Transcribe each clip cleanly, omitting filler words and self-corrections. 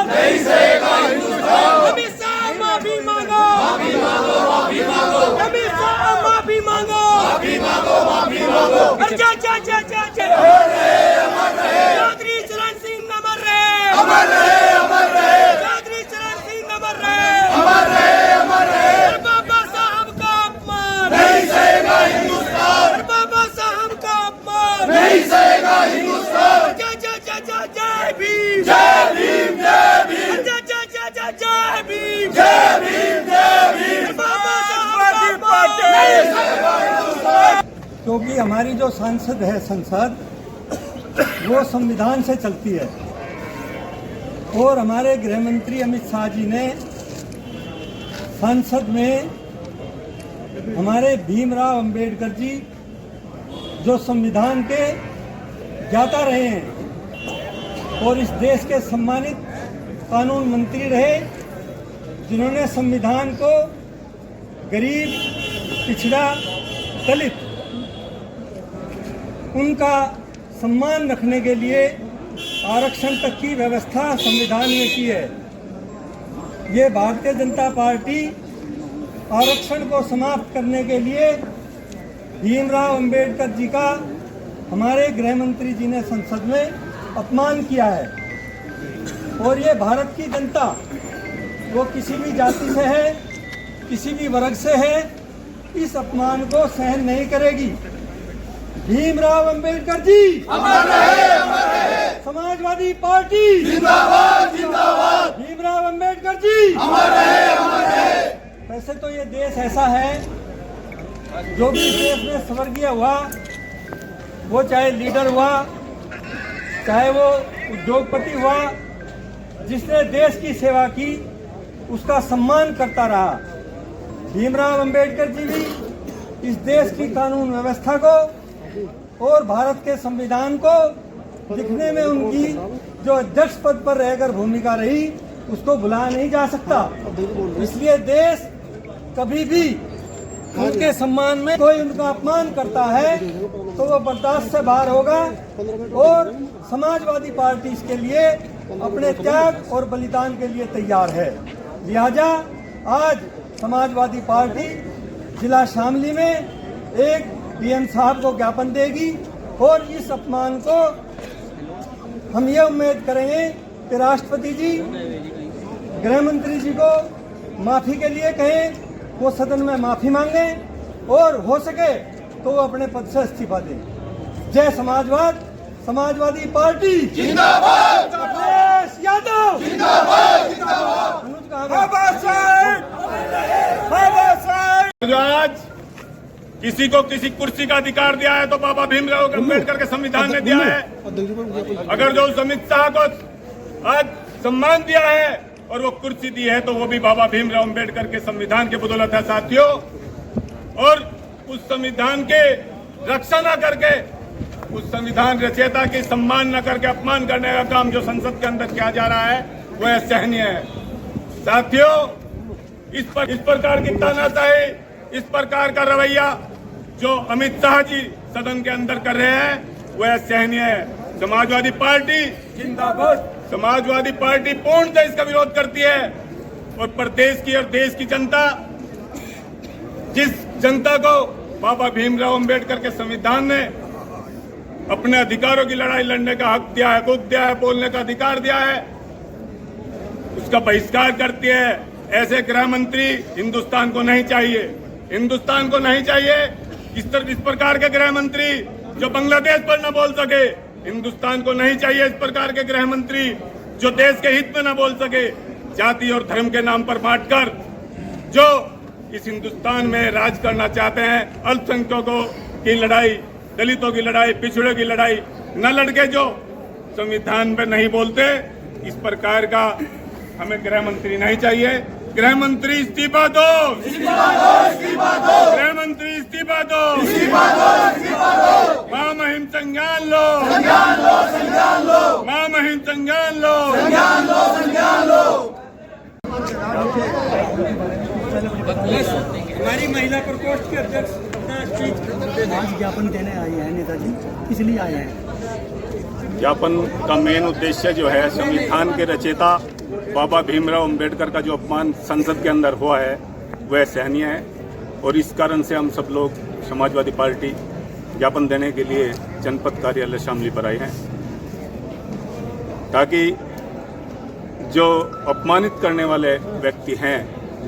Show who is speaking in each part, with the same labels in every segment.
Speaker 1: नहीं सहेगा हिंदुस्तान।
Speaker 2: अमित शाह माफी मांगो,
Speaker 1: माफी मांगो, माफी मांगो,
Speaker 2: अमित शाह माफी मांगो,
Speaker 1: माफी मांगो, माफी मांगो।
Speaker 2: अच्छा अच्छा अच्छा अच्छा अच्छा
Speaker 1: अमर रहे, अमर रहे,
Speaker 2: चौधरी चरण सिंह अमर रहे,
Speaker 1: अमर रहे, अमर रहे,
Speaker 2: चौधरी चरण सिंह अमर रहे,
Speaker 1: अमर रहे, अमर रहे।
Speaker 2: बाबा साहब का अपमान
Speaker 1: नहीं सहेगा हिंदुस्तान।
Speaker 2: बाबा साहब का अपमान
Speaker 1: नहीं सहेगा हिंदुस्तान।
Speaker 2: जय भीम,
Speaker 1: जय भीम, जय भीम,
Speaker 2: जय भीम,
Speaker 1: जय भीम, जय भीम।
Speaker 2: बाबा साहब का अपमान
Speaker 1: नहीं सहेगा हिंदुस्तान।
Speaker 3: क्योंकि हमारी जो संसद है, संसद वो संविधान से चलती है और हमारे गृह मंत्री अमित शाह जी ने संसद में हमारे भीमराव अंबेडकर जी जो संविधान के ज्ञाता रहे हैं और इस देश के सम्मानित कानून मंत्री रहे, जिन्होंने संविधान को गरीब, पिछड़ा, दलित उनका सम्मान रखने के लिए आरक्षण तक की व्यवस्था संविधान में की है। ये भारतीय जनता पार्टी आरक्षण को समाप्त करने के लिए भीमराव अंबेडकर जी का हमारे गृह मंत्री जी ने संसद में अपमान किया है और ये भारत की जनता, वो किसी भी जाति से है, किसी भी वर्ग से है, इस अपमान को सहन नहीं करेगी। भीमराव अंबेडकर जी
Speaker 1: अमर रहे, अमर रहे।
Speaker 3: समाजवादी पार्टी
Speaker 1: जिंदाबाद, जिंदाबाद।
Speaker 3: भीमराव अंबेडकर जी
Speaker 1: अमर रहे, अमर रहे।
Speaker 3: वैसे तो ये देश ऐसा है, जो भी देश में स्वर्गीय हुआ, वो चाहे लीडर हुआ, चाहे वो उद्योगपति हुआ, जिसने देश की सेवा की उसका सम्मान करता रहा। भीमराव अंबेडकर जी भी इस देश की कानून व्यवस्था को और भारत के संविधान को लिखने में उनकी जो अध्यक्ष पद पर रहकर भूमिका रही, उसको भुलाया नहीं जा सकता। इसलिए देश कभी भी उनके सम्मान में कोई उनका अपमान करता है तो वो बर्दाश्त से बाहर होगा और समाजवादी पार्टी इसके लिए अपने त्याग और बलिदान के लिए तैयार है। लिहाजा आज समाजवादी पार्टी जिला शामली में एक पीएम साहब को ज्ञापन देगी और इस अपमान को हम ये उम्मीद करेंगे कि राष्ट्रपति जी गृह मंत्री जी को माफी के लिए कहें, वो सदन में माफी मांगे और हो सके तो वो अपने पद से इस्तीफा दें। जय समाजवाद, समाजवादी पार्टी
Speaker 1: जिंदाबाद,
Speaker 3: अखिलेश यादव
Speaker 1: जिंदाबाद, जिंदाबाद।
Speaker 3: अनुज कहाँ
Speaker 4: जो आज किसी को किसी कुर्सी का अधिकार दिया है तो बाबा भीमराव अम्बेडकर के संविधान ने दिया है। अगर जो उस अमित शाह को आज सम्मान दिया है और वो कुर्सी दी है तो वो भी बाबा भीमराव अम्बेडकर के संविधान के बदौलत है साथियों। और उस संविधान के रक्षा न करके, उस संविधान रचयिता के सम्मान न करके अपमान करने का काम जो संसद के अंदर किया जा रहा है वो असहनीय है साथियों। इस प्रकार की तानाशाही, इस प्रकार का रवैया जो अमित शाह जी सदन के अंदर कर रहे हैं वह असहनीय है। समाजवादी पार्टी जिंदाबाद, समाजवादी पार्टी पूर्णतः इसका विरोध करती है और प्रदेश की और देश की जनता, जिस जनता को बाबा भीमराव अंबेडकर के संविधान ने अपने अधिकारों की लड़ाई लड़ने का हक दिया है, खुद दिया है, बोलने का अधिकार दिया है, उसका बहिष्कार करती है। ऐसे गृह मंत्री हिंदुस्तान को नहीं चाहिए, हिंदुस्तान को नहीं चाहिए। इस प्रकार के गृह मंत्री जो बांग्लादेश पर न बोल सके, हिंदुस्तान को नहीं चाहिए इस प्रकार के गृह मंत्री जो देश के हित में न बोल सके। जाति और धर्म के नाम पर बांटकर जो इस हिंदुस्तान में राज करना चाहते हैं, अल्पसंख्यकों की लड़ाई, दलितों की लड़ाई, पिछड़ों की लड़ाई न लड़के जो संविधान पे नहीं बोलते, इस प्रकार का हमें गृह मंत्री नहीं चाहिए। गृह मंत्री इस्तीफा दो,
Speaker 1: इस्तीफा दो,
Speaker 4: गृह मंत्री इस्तीफा दो,
Speaker 1: इस्तीफा दो, इस्तीफा दो।
Speaker 4: मां महिम संज्ञान लो,
Speaker 1: संज्ञान लो, संज्ञान लो,
Speaker 4: मां महिम संज्ञान लो,
Speaker 1: संज्ञान लो, संज्ञान लो।
Speaker 3: हमारी महिला प्रकोष्ठ के अध्यक्ष अपना स्पीच
Speaker 5: आज ज्ञापन देने आए हैं नेताजी, किस लिए आए हैं?
Speaker 4: ज्ञापन का मेन उद्देश्य जो है संविधान के रचयिता बाबा भीमराव अंबेडकर का जो अपमान संसद के अंदर हुआ है वह सहनीय है और इस कारण से हम सब लोग समाजवादी पार्टी ज्ञापन देने के लिए जनपद कार्यालय शामली पर आए हैं ताकि जो अपमानित करने वाले व्यक्ति हैं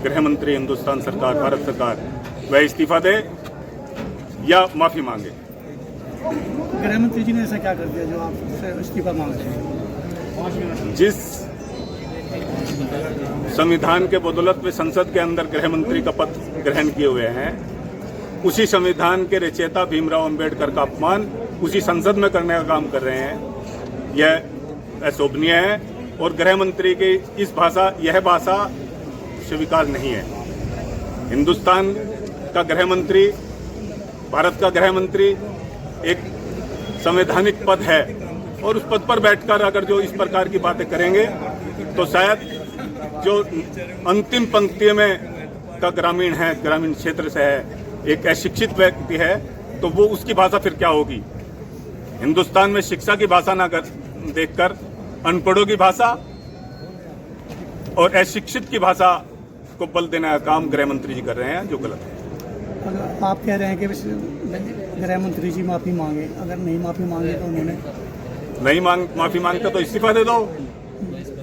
Speaker 4: गृह मंत्री हिंदुस्तान सरकार भारत सरकार वह इस्तीफा दे या माफी मांगे।
Speaker 5: गृह मंत्री जी ने ऐसा क्या कर दिया जो आप इस्तीफा मांग रहे हैं?
Speaker 4: जिस संविधान के बदौलत में संसद के अंदर गृह मंत्री का पद ग्रहण किए हुए हैं उसी संविधान के रचयिता भीमराव अंबेडकर का अपमान उसी संसद में करने का काम कर रहे हैं। यह अशोभनीय है और गृह मंत्री की यह भाषा स्वीकार नहीं है। हिंदुस्तान का गृह मंत्री भारत का गृह मंत्री एक संवैधानिक पद है और उस पद पर बैठकर अगर जो इस प्रकार की बातें करेंगे तो शायद जो अंतिम पंक्ति में का ग्रामीण क्षेत्र से है एक अशिक्षित व्यक्ति है तो वो उसकी भाषा फिर क्या होगी। हिंदुस्तान में शिक्षा की भाषा ना देखकर अनपढ़ों की भाषा और अशिक्षित की भाषा को बल देने का काम गृह मंत्री जी कर रहे हैं जो गलत है।
Speaker 5: अगर आप कह रहे हैं कि गृह मंत्री जी माफी मांगे, अगर नहीं माफी मांगे तो उन्होंने
Speaker 4: माफी मांगते तो इस्तीफा दे दो,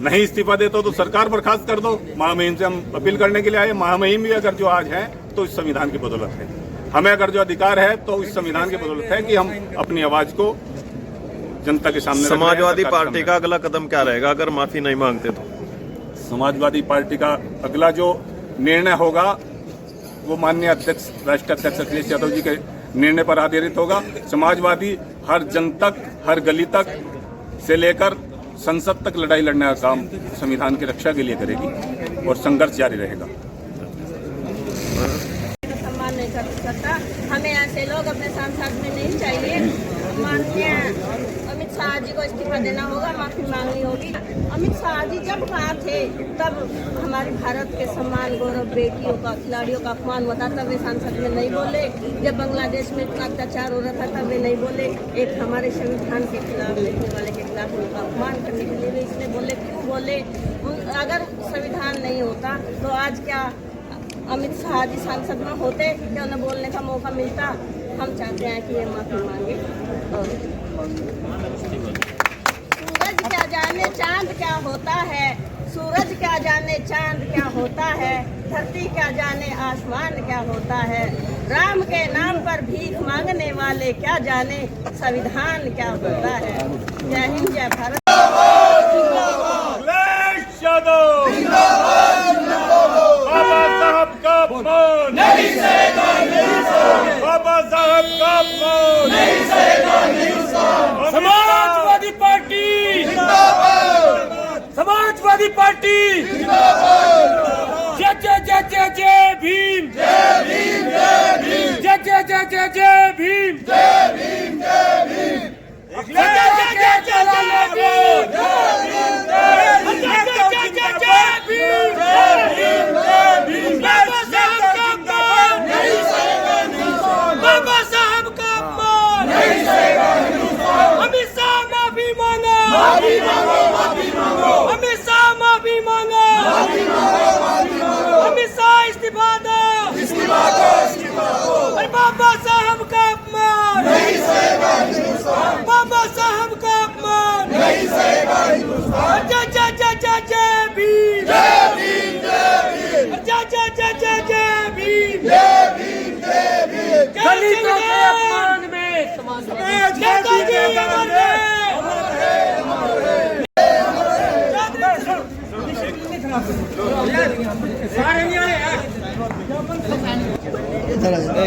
Speaker 4: नहीं इस्तीफा देते तो सरकार बर्खास्त कर दो। महामहिम से हम अपील करने के लिए आए। महामहिम भी अगर जो आज है तो इस संविधान की बदौलत है। हमें अगर जो अधिकार है तो इस संविधान की बदौलत है कि हम अपनी आवाज को जनता के सामने।
Speaker 6: समाजवादी पार्टी का अगला कदम क्या रहेगा अगर माफी नहीं मांगते तो?
Speaker 4: समाजवादी पार्टी का अगला जो निर्णय होगा वो माननीय अध्यक्ष राष्ट्रीय अध्यक्ष अखिलेश यादव जी के निर्णय पर आधारित होगा। समाजवादी हर जन तक हर गली तक से लेकर संसद तक लड़ाई लड़ने का काम संविधान की रक्षा के लिए करेगी और संघर्ष जारी रहेगा।
Speaker 7: सम्मान नहीं कर सकता। हमें ऐसे लोग अपने सांसद में नहीं चाहिए। माननीय अमित शाह जी को इस्तीफा देना होगा, माफी मांगनी होगी। अमित शाह जी जब कहाँ थे तब हमारे भारत के सम्मान गौरव बेटियों का खिलाड़ियों का अपमान होता तब वे सांसद में नहीं बोले। जब बांग्लादेश में इतना अत्याचार हो रहा था तब वे नहीं बोले। एक हमारे संविधान के खिलाफ लिखने वाले के खिलाफ उनका अपमान करने के लिए वे इसलिए बोले। क्यों बोले? अगर संविधान नहीं होता तो आज क्या अमित शाह जी सांसद में होते क्या उन्हें बोलने का मौका मिलता? हम चाहते हैं कि ये माफी मांगे। और सूरज क्या जाने चांद क्या होता है, सूरज क्या जाने चांद क्या होता है, धरती क्या जाने आसमान क्या होता है, राम के नाम पर भीख मांगने वाले क्या जाने संविधान क्या होता है। जय हिंद, जय भारत।
Speaker 4: बाबा साहब का अपमान
Speaker 1: नहीं सहेगा हिंदुस्तान।
Speaker 4: बाबा साहब का अपमान
Speaker 1: नहीं सहेगा हिंदुस्तान।
Speaker 2: समाजवादी पार्टी
Speaker 1: जिंदाबाद।
Speaker 2: समाजवादी पार्टी
Speaker 1: जिंदाबाद।
Speaker 2: जय जय जय जय जय भीम।
Speaker 1: जय भीम जय भीम।
Speaker 2: जय जय जय जय जय भीम।
Speaker 1: जय भीम जय भीम।
Speaker 2: जय जय जय जय जय भीम। बाबा साहब का अपमान
Speaker 1: नहीं सहेगा हिंदुस्तान।
Speaker 2: बाबा साहब का अपमान
Speaker 1: नहीं सहेगा हिंदुस्तान।
Speaker 2: अमित शाह माफी मांगो।
Speaker 1: माफी मांगो, माफी मांगो।
Speaker 2: अमित शाह माफी मांगो।
Speaker 1: माफी मांगो, माफी मांगो।
Speaker 2: अमित शाह इस्तीफा दो।
Speaker 1: इस्तीफा दो, इस्तीफा दो।
Speaker 2: अरे बाबा साहब का अपमान
Speaker 1: नहीं सहेगा हिंदुस्तान।
Speaker 2: बाबा साहब का अपमान
Speaker 1: नहीं सहेगा हिंदुस्तान।
Speaker 2: जय जय जय जय जय भीम।
Speaker 1: जय भीम जय भीम।
Speaker 2: जय जय जय जय जय भीम।
Speaker 1: जय भीम जय भीम।
Speaker 2: दलितों के अपमान में नेताजी अमर रहे।
Speaker 5: इधर आ जाओ।